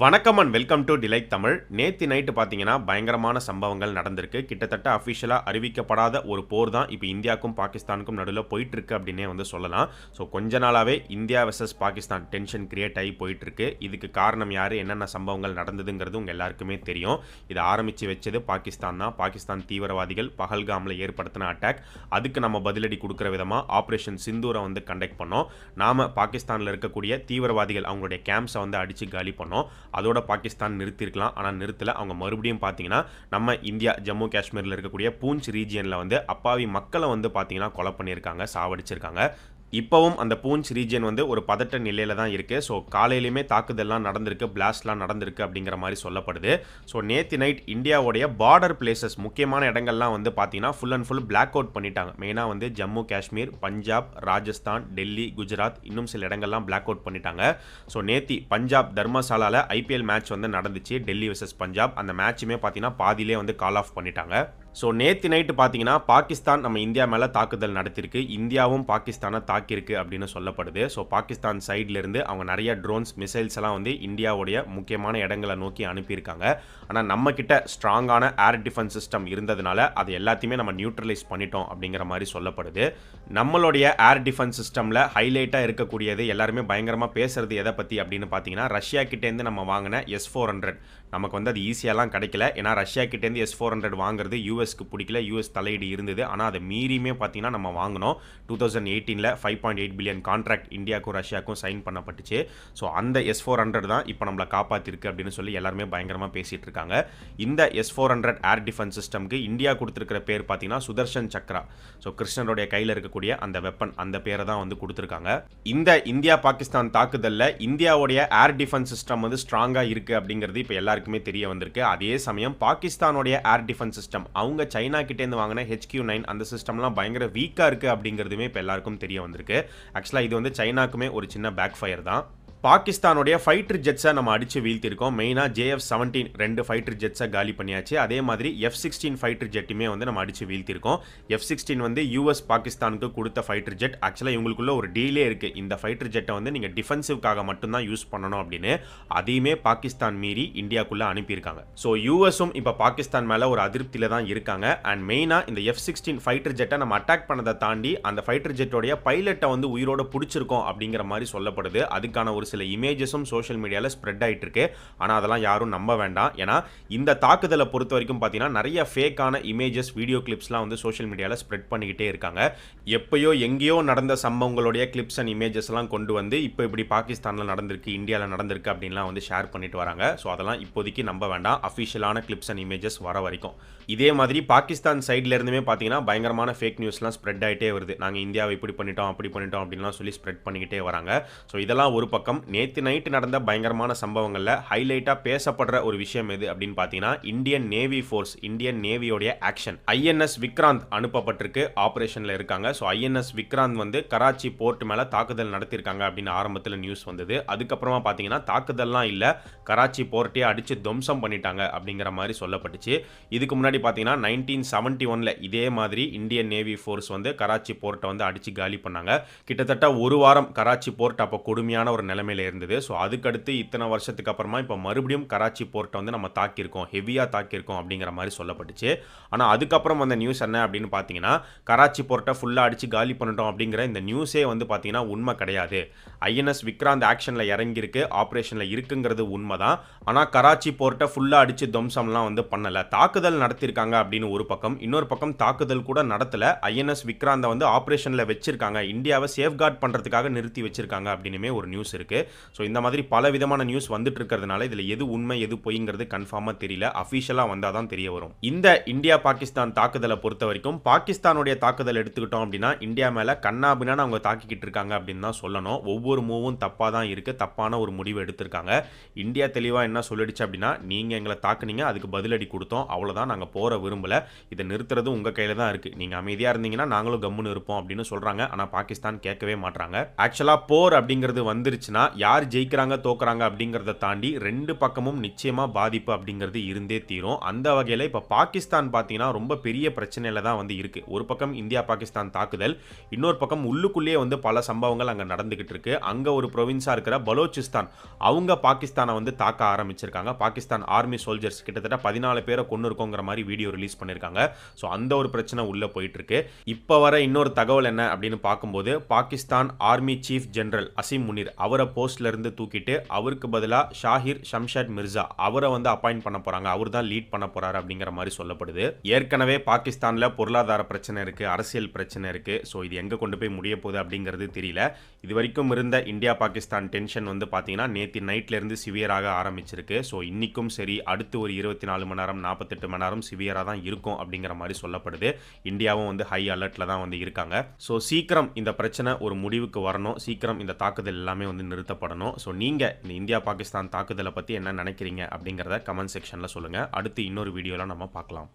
வணக்கம் and welcome to delight Tamil. நேற்று night பார்த்தீங்கன்னா பயங்கரமான சம்பவங்கள் நடந்திருக்கு. கிட்டத்தட்ட அஃபிஷியலாக அறிவிக்கப்படாத ஒரு போர் தான் இப்போ இந்தியாவுக்கும் பாகிஸ்தானுக்கும் நடுவில் போயிட்டுருக்கு அப்படின்னே சொல்லலாம். ஸோ கொஞ்ச நாளாகவே India versus Pakistan tension create ஆகி போயிட்டுருக்கு. இதுக்கு காரணம் யார், என்னென்ன சம்பவங்கள் நடந்ததுங்கிறது உங்கள் எல்லாருக்குமே தெரியும். இதை ஆரம்பித்து வச்சது பாகிஸ்தான் தான். பாகிஸ்தான் தீவிரவாதிகள் பஹல்காமில் ஏற்படுத்தின அட்டாக், அதுக்கு நம்ம பதிலடி கொடுக்குற விதமாக ஆப்ரேஷன் சிந்தூரை கண்டக்ட் பண்ணோம். நாம் பாகிஸ்தானில் இருக்கக்கூடிய தீவிரவாதிகள் அவங்களுடைய கேம்ப்ஸை அடித்து காலி பண்ணோம். அதோட பாகிஸ்தான் நிறுத்திருக்கலாம், ஆனால் நிறுத்தலை. அவங்க மறுபடியும் பார்த்தீங்கன்னா நம்ம இந்தியா ஜம்மு காஷ்மீரில் இருக்கக்கூடிய பூஞ்ச் ரீஜியனில் அப்பாவி மக்களை பார்த்தீங்கன்னா கொலை பண்ணியிருக்காங்க, சாவடிச்சிருக்காங்க. இப்போவும் அந்த பூஞ்ச் ரீஜியன் ஒரு பதட்ட நிலையில் தான் இருக்குது. ஸோ காலையிலுமே தாக்குதல்லாம் நடந்திருக்கு, பிளாஸ்ட்லாம் நடந்திருக்கு அப்படிங்கிற மாதிரி சொல்லப்படுது. ஸோ நேற்று நைட் இந்தியாவுடைய பார்டர் பிளேசஸ் முக்கியமான இடங்கள்லாம் பார்த்தீங்கன்னா full and full black out பண்ணிட்டாங்க. மெயினாக ஜம்மு காஷ்மீர், பஞ்சாப், ராஜஸ்தான், டெல்லி, குஜராத், இன்னும் சில இடங்கள்லாம் பிளாக் அவுட் பண்ணிட்டாங்க. ஸோ நேற்று பஞ்சாப் தர்மசாலாவில் ஐபிஎல் மேட்ச் நடந்துச்சு, டெல்லி வெர்சஸ் பஞ்சாப். அந்த மேட்சுமே பார்த்தீங்கன்னா பாதியிலே கால் ஆஃப் பண்ணிட்டாங்க. ஸோ நேற்று நைட்டு பார்த்தீங்கன்னா பாகிஸ்தான் நம்ம இந்தியா மேலே தாக்குதல் நடத்திருக்கு, இந்தியாவும் பாகிஸ்தானை தாக்கியிருக்கு அப்படின்னு சொல்லப்படுது. ஸோ பாகிஸ்தான் சைட்லேருந்து அவங்க நிறைய ட்ரோன்ஸ், மிசைல்ஸ் எல்லாம் இந்தியாவுடைய முக்கியமான இடங்களை நோக்கி அனுப்பியிருக்காங்க. ஆனால் நம்மக்கிட்ட ஸ்ட்ராங்கான ஏர் டிஃபென்ஸ் சிஸ்டம் இருந்ததுனால அது எல்லாத்தையுமே நம்ம நியூட்ரலைஸ் பண்ணிட்டோம் அப்படிங்கிற மாதிரி சொல்லப்படுது. நம்மளுடைய ஏர் டிஃபென்ஸ் சிஸ்டமில் ஹைலைட்டாக இருக்கக்கூடியது, எல்லாருமே பயங்கரமாக பேசுறது எதை பற்றி அப்படின்னு பார்த்தீங்கன்னா, ரஷ்யா கிட்டேருந்து நம்ம வாங்கின S-400 நமக்கு அது ஈஸியாலாம் கிடைக்கல. ஏன்னா ரஷ்யா கிட்டேருந்து S-400 வாங்குறது யூஎஸ்க்கு பிடிக்கல, யூஎஸ் தலையீடு இருந்தது. ஆனால் அதை மீறியுமே பார்த்தீங்கன்னா நம்ம வாங்கினோம். 2018 $5.8 பில்லியன் கான்ட்ராக்ட் இந்தியாவுக்கும் ரஷ்யாவுக்கும் சைன் பண்ணப்பட்டுச்சு. ஸோ அந்த S-400 தான் இப்போ நம்மளை காப்பாற்றிருக்கு அப்படின்னு சொல்லி எல்லாருமே பயங்கரமாக பேசிகிட்டு இருக்காங்க. இந்த S-400 ஏர் டிஃபென்ஸ் சிஸ்டம்க்கு இந்தியா கொடுத்துருக்கிற பேர் பார்த்தீங்கன்னா சுதர்ஷன் சக்ரா. ஸோ கிருஷ்ணனுடைய கையில் இருக்கக்கூடிய அந்த வெப்பன், அந்த பேரை தான் கொடுத்துருக்காங்க. இந்த இந்தியா பாகிஸ்தான் தாக்குதலில் இந்தியாவுடைய ஏர் டிஃபென்ஸ் சிஸ்டம் ஸ்ட்ராங்காக இருக்குது அப்படிங்கிறது இப்போ எல்லாருக்குமே தெரிய வந்திருக்கு. அதே சமயம் பாகிஸ்தானுடைய ஏர் டிஃபென்ஸ் சிஸ்டம் அவங்க சைனா கிட்டேருந்து வாங்கின HQ-9 அந்த சிஸ்டம்லாம் பயங்கர வீக்காக இருக்குது அப்படிங்கிறதுமே இப்போ எல்லாருக்கும் தெரிய வந்திருக்கு. ஆக்சுவலாக இது சைனாக்குமே ஒரு சின்ன பேக் ஃபயர் தான். பாகிஸ்தானுடைய ஃபைட்டர் ஜெட்ஸை நம்ம அடித்து வீழ்த்திருக்கோம். மெயினாக JF-17 2 ஃபைட்டர் ஜெட்ஸை காலி பண்ணியாச்சு. அதே மாதிரி F-16 ஃபைட்டர் ஜெட்டுமே நம்ம அடித்து வீழ்த்திருக்கோம். F-16 US பாகிஸ்தானுக்கு கொடுத்த ஃபைட்டர் ஜெட். ஆக்சுவலாக இவங்களுக்குள்ள ஒரு டீலே இருக்குது, இந்த ஃபைட்டர் ஜெட்டை நீங்கள் டிஃபென்சிவ்காக மட்டும்தான் யூஸ் பண்ணணும் அப்படின்னு. அதையுமே பாகிஸ்தான் மீறி இந்தியாவுக்குள்ளே அனுப்பியிருக்காங்க. ஸோ யூஎஸும் இப்போ பாகிஸ்தான் மேலே ஒரு அதிருப்தியில் தான் இருக்காங்க. அண்ட் மெயினாக இந்த F-16 ஃபைட்டர் ஜெட்டை நம்ம அட்டாக் பண்ணதை தாண்டி அந்த ஃபைட்டர் ஜெட்டோடைய பைலட்டை உயிரோட பிடிச்சிருக்கோம் அப்படிங்கிற மாதிரி சொல்லப்படுது. அதுக்கான ஒரு சில இமேஜஸும் சோஷியல் மீடியாவில் ஸ்ப்ரெட் ஆகிட்டு இருக்கு. ஆனால் அதெல்லாம் யாரும் நம்ப வேண்டாம். ஏன்னா இந்த தாக்குதலை பொறுத்த வரைக்கும் பார்த்தீங்கன்னா நிறைய ஃபேக்கான இமேஜஸ், வீடியோ கிளிப்ஸ்லாம் சோஷியல் மீடியாவில் ஸ்ப்ரெட் பண்ணிக்கிட்டே இருக்காங்க. எப்பயோ எங்கேயோ நடந்த சம்பவங்களுடைய கிளிப்ஸ் அண்ட் இமேஜஸ் எல்லாம் கொண்டு இப்போ இப்படி பாகிஸ்தானில் நடந்திருக்கு, இந்தியாவில் நடந்திருக்கு அப்படின்லாம் ஷேர் பண்ணிட்டு வராங்க. ஸோ அதெல்லாம் இப்போதைக்கு நம்ப வேண்டாம், அஃபிஷியலான கிளிப்ஸ் அண்ட் இமேஜஸ் வர வரைக்கும். இதே மாதிரி பாகிஸ்தான் சைட்ல இருந்துமே பார்த்தீங்கன்னா பயங்கரமான ஃபேக் நியூஸ்லாம் ஸ்ப்ரெட் ஆகிட்டே வருது. நாங்கள் இந்தியாவை இப்படி பண்ணிட்டோம், அப்படி பண்ணிட்டோம் அப்படின்லாம் சொல்லி ஸ்ப்ரெட் பண்ணிக்கிட்டே வராங்க. ஸோ இதெல்லாம் ஒரு பக்கம். நேற்று நைட்டு நடந்த பயங்கரமான சம்பவங்களில் ஹைலைட்டாக பேசப்படுற ஒரு விஷயம் எது அப்படின்னு பார்த்தீங்கன்னா, இந்தியன் நேவி ஃபோர்ஸ், இந்தியன் நேவியோடைய ஆக்ஷன். INS விக்ராந்த் அனுப்பப்பட்டிருக்கு, ஆப்ரேஷனில் இருக்காங்க. So INS Vikrant Karachi port மேலே தாக்குதல் நடத்தியிருக்காங்க அப்படின்னு ஆரம்பத்தில் நியூஸ் வந்தது. அதுக்கப்புறமா பார்த்தீங்கன்னா தாக்குதல்லாம் இல்லை, கராச்சி போர்ட்டே அடித்து துவம்சம் பண்ணிட்டாங்க அப்படிங்கிற மாதிரி சொல்லப்பட்டுச்சு. இதுக்கு முன்னாடி பார்த்தீங்கன்னா 1971 இதே மாதிரி இந்தியன் நேவி ஃபோர்ஸ் கராச்சி போர்ட்டை அடித்து காலி பண்ணாங்க. கிட்டத்தட்ட ஒரு வாரம் கராச்சி போர்ட் அப்போ கொடுமையான ஒரு நிலைமையில இருந்தது. ஸோ அதுக்கடுத்து இத்தனை வருஷத்துக்கு அப்புறமா இப்போ மறுபடியும் கராச்சி போர்ட்டை நம்ம தாக்கியிருக்கோம், ஹெவியாக தாக்கியிருக்கோம் அப்படிங்கிற மாதிரி சொல்லப்பட்டுச்சு. ஆனால் அதுக்கப்புறம் வந்த நியூஸ் என்ன அப்படின்னு பார்த்தீங்கன்னா, கராச்சி போர்ட்டை ஃபுல்லாக அடித்து காலி பண்ணிட்டோம் அப்படிங்கிற இந்த நியூஸே பார்த்தீங்கன்னா உண்மை கிடையாது. INS விக்ராந்த் ஆக்ஷனில் இறங்கியிருக்கு, ஆப்ரேஷனில் இருக்குங்கிறது உண்மை தான். ஆனால் கராச்சி போர்ட்டை ஃபுல்லாக அடித்து துவம்சம்லாம் பண்ணலை, தாக்குதல் நடத்தியிருக்காங்க அப்படின்னு ஒரு பக்கம். இன்னொரு பக்கம் தாக்குதல் கூட நடத்தலை, INS விக்ராந்தை ஆப்ரேஷனில் வச்சிருக்காங்க, இந்தியாவை சேஃப்கார்ட் பண்ணுறதுக்காக நிறுத்தி வச்சிருக்காங்க அப்படின்னுமே ஒரு நியூஸ் இருக்குது. ஸோ இந்த மாதிரி பல விதமான நியூஸ் வந்துட்டு இருக்கிறதுனால இதில் எது உண்மை எது பொய்ங்கிறது கன்ஃபார்மாக தெரியல. அஃபிஷியலாக வந்தால் தான் தெரிய வரும். இந்த இந்தியா பாகிஸ்தான் தாக்குதலை பொறுத்த வரைக்கும் பாகிஸ்தானுடைய தாக்குதல் எடுத்துக்கிட்டோம் அப்படின்னா இந்தியா மேலே கண்ணாபின்னான்னு அவங்க தாக்கிக்கிட்டு இருக்காங்க அப்படின்னு தான் சொல்லணும். ஒவ்வொரு மூவும் தப்பாக தான் இருக்குது, தப்பான ஒரு முடிவு எடுத்திருக்காங்க. இந்தியா தெளிவாக என்ன சொல்லிடுச்சு அப்படின்னா, நீங்கள் எங்களை தாக்குனீங்க, அதுக்கு பதிலடி கொடுத்தோம், அவ்வளோதான், நாங்கள் போகிற விரும்பலை, இதை நிறுத்துறது உங்கள் கையில் தான் இருக்குது, நீங்கள் அமைதியாக இருந்தீங்கன்னா நாங்களும் கம்முன்னு இருப்போம் அப்படின்னு சொல்கிறாங்க. ஆனால் பாகிஸ்தான் கேட்கவே மாட்டாங்க. ஆக்சுவலாக போர் அப்படிங்கிறது வந்துருச்சுன்னா யார் ஜெயிக்கிறாங்க தோக்குறாங்க அப்படிங்கிறத தாண்டி 2 பக்கமும் நிச்சயமா பாதிப்பு அப்படிங்கிறது இருந்தே தீரும். அந்த வகையில் இப்போ பாகிஸ்தான் பார்த்தீங்கன்னா ரொம்ப பெரிய பிரச்சனையில தான் வந்து இருக்கு. ஒரு பக்கம் இந்தியா பாகிஸ்தான் தாக்குதல், இன்னொரு பக்கம் உள்ளுக்குள்ளேயே வந்து பல சம்பவங்கள் அங்கே நடந்துகிட்டு இருக்கு. அங்கே ஒரு ப்ரொவின்ஸாக இருக்கிற பலோச்சிஸ்தான் அவங்க பாகிஸ்தானை வந்து தாக்க ஆரம்பிச்சிருக்காங்க. பாகிஸ்தான் ஆர்மி சோல்ஜர்ஸ் கிட்டத்தட்ட 14 பேரை கொண்டு இருக்கோங்கிற மாதிரி வீடியோ ரிலீஸ் பண்ணியிருக்காங்க. ஸோ அந்த ஒரு பிரச்சனை உள்ள போயிட்டு இருக்கு. இப்போ வர இன்னொரு தகவல் என்ன அப்படின்னு பார்க்கும்போது Pakistan army chief general Asim Munir அவரை போஸ்ட்ல இருந்து தூக்கிட்டு அவருக்கு பதிலாக ஷாஹிர் ஷம்ஷாட் மிர்சா அவரை வந்து அப்பாயிண்ட் பண்ண போறாங்க. அவர் தான் லீட் பண்ண போறாரு அப்படிங்கிற மாதிரி சொல்லப்படுது. ஏற்கனவே பாகிஸ்தான்ல பொருளாதார பிரச்சனை இருக்கு, அரசியல் பிரச்சனை இருக்கு. ஸோ இது எங்க கொண்டு போய் முடிய போகுது அப்படிங்கிறது தெரியல. இது வரைக்கும் இருந்த இந்தியா பாகிஸ்தான் டென்ஷன் வந்து பார்த்தீங்கன்னா நேற்று நைட்ல இருந்து சிவியராக ஆரம்பிச்சிருக்கு. ஸோ இன்னைக்கும் சரி அடுத்து ஒரு 24 மணி நேரம் 48 மணி நேரம் சிவியராக தான் இருக்கும் அப்படிங்கிற மாதிரி சொல்லப்படுது. இந்தியாவும் வந்து ஹை அலர்ட்ல தான் வந்து இருக்காங்க. ஸோ சீக்கிரம் இந்த பிரச்சனை ஒரு முடிவுக்கு வரணும். சீக்கிரம் இந்த தாக்குதல் எல்லாமே வந்து நிறுத்தப்படணும். ஸோ நீங்க இந்த இந்தியா பாகிஸ்தான் தாக்குதலை பத்தி என்ன நினைக்கிறீங்க அப்படிங்கிறத கமெண்ட் செக்ஷன்ல சொல்லுங்க. அடுத்து இன்னொரு வீடியோல நம்ம பார்க்கலாம்.